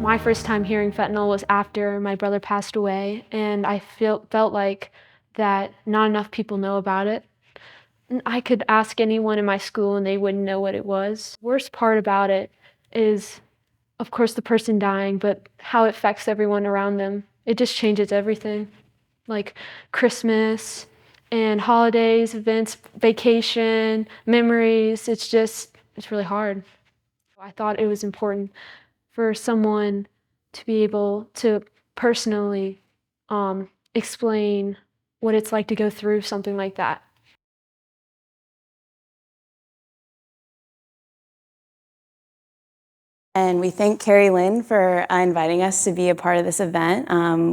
My first time hearing fentanyl was after my brother passed away, and I felt like that not enough people know about it. I could ask anyone in my school and they wouldn't know what it was. The worst part about it is, of course, the person dying, but how it affects everyone around them. It just changes everything. Like Christmas and holidays, events, vacation, memories. It's really hard. I thought it was important for someone to be able to personally explain what it's like to go through something like that. And we thank Carrie-Lynn for inviting us to be a part of this event.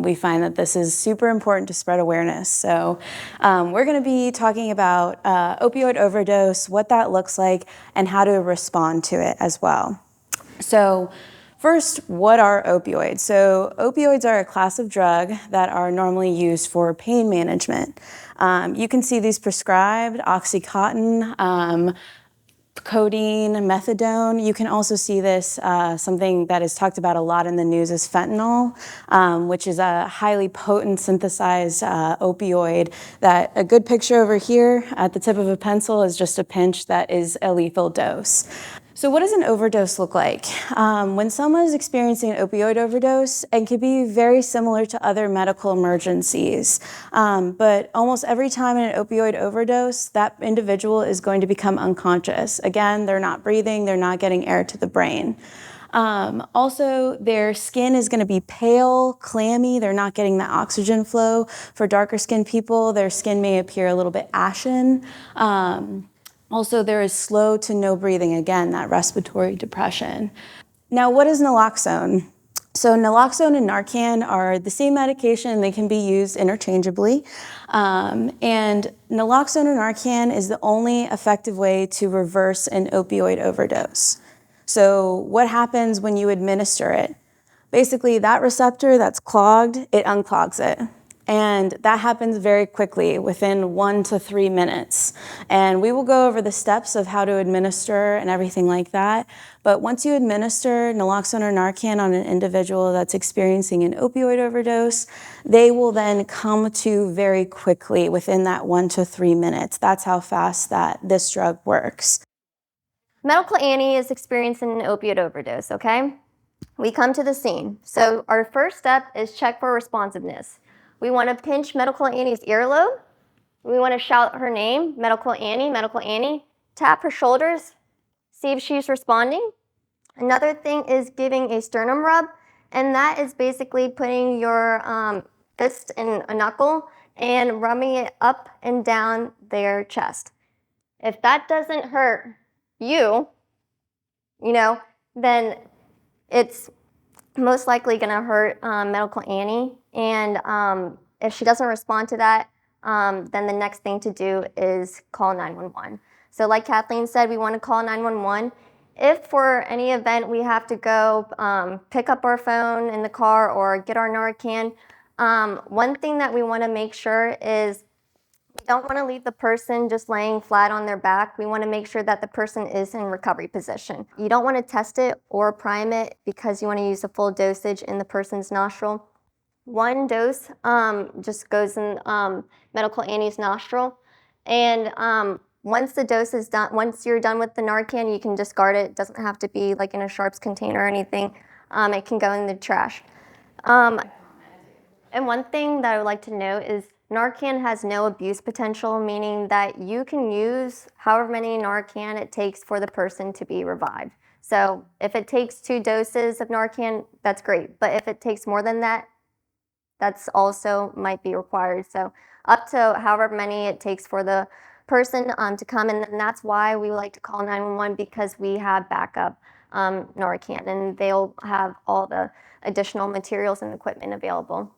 We find that this is super important to spread awareness. So we're going to be talking about opioid overdose, what that looks like, and how to respond to it as well. So first, what are opioids? So opioids are a class of drug that are normally used for pain management. You can see these prescribed: Oxycontin, codeine, methadone. You can also see this, something that is talked about a lot in the news is fentanyl, which is a highly potent synthesized opioid that a good picture over here at the tip of a pencil is just a pinch that is a lethal dose. So what does an overdose look like? When someone is experiencing an opioid overdose, it can be very similar to other medical emergencies. But almost every time in an opioid overdose, that individual is going to become unconscious. Again, they're not breathing, they're not getting air to the brain. Also, their skin is going to be pale, clammy. They're not getting the oxygen flow. For darker skinned people, their skin may appear a little bit ashen. Also, there is slow to no breathing, again, that respiratory depression. Now, what is naloxone? So naloxone and Narcan are the same medication. They can be used interchangeably. And naloxone and Narcan is the only effective way to reverse an opioid overdose. So what happens when you administer it? Basically, that receptor that's clogged, it unclogs it. And that happens very quickly, within 1 to 3 minutes. And we will go over the steps of how to administer and everything like that. But once you administer naloxone or Narcan on an individual that's experiencing an opioid overdose, they will then come to very quickly within that 1 to 3 minutes. That's how fast that this drug works. Medical Annie is experiencing an opioid overdose, okay? We come to the scene. So our first step is check for responsiveness. We want to pinch Medical Annie's earlobe. We want to shout her name, Medical Annie, tap her shoulders, see if she's responding. Another thing is giving a sternum rub, and that is basically putting your fist in a knuckle and rubbing it up and down their chest. If that doesn't hurt you, then it's most likely going to hurt Medical Annie. And if she doesn't respond to that, then the next thing to do is call 911. So like Kathleen said, we want to call 911. If for any event we have to go pick up our phone in the car or get our Narcan, one thing that we want to make sure is we don't want to leave the person just laying flat on their back. We want to make sure that the person is in recovery position. You don't want to test it or prime it because you want to use the full dosage in the person's nostril. One dose just goes in Medical Annie's nostril. And once the dose is done, once you're done with the Narcan, you can discard it. It doesn't have to be like in a Sharps container or anything. It can go in the trash. And one thing that I would like to note is Narcan has no abuse potential, meaning that you can use however many Narcan it takes for the person to be revived. So if it takes 2 doses of Narcan, that's great. But if it takes more than that, that's also might be required. So up to however many it takes for the person to come in. And that's why we like to call 911, because we have backup Narcan, and they'll have all the additional materials and equipment available.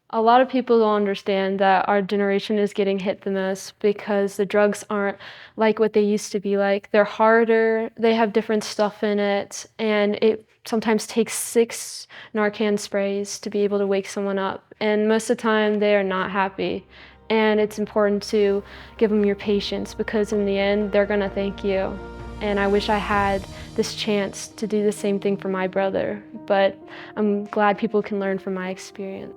A lot of people don't understand that our generation is getting hit the most because the drugs aren't like what they used to be like. They're harder, they have different stuff in it, and it sometimes takes 6 Narcan sprays to be able to wake someone up. And most of the time, they are not happy. And it's important to give them your patience, because in the end, they're gonna thank you. and I wish I had this chance to do the same thing for my brother, but I'm glad people can learn from my experience.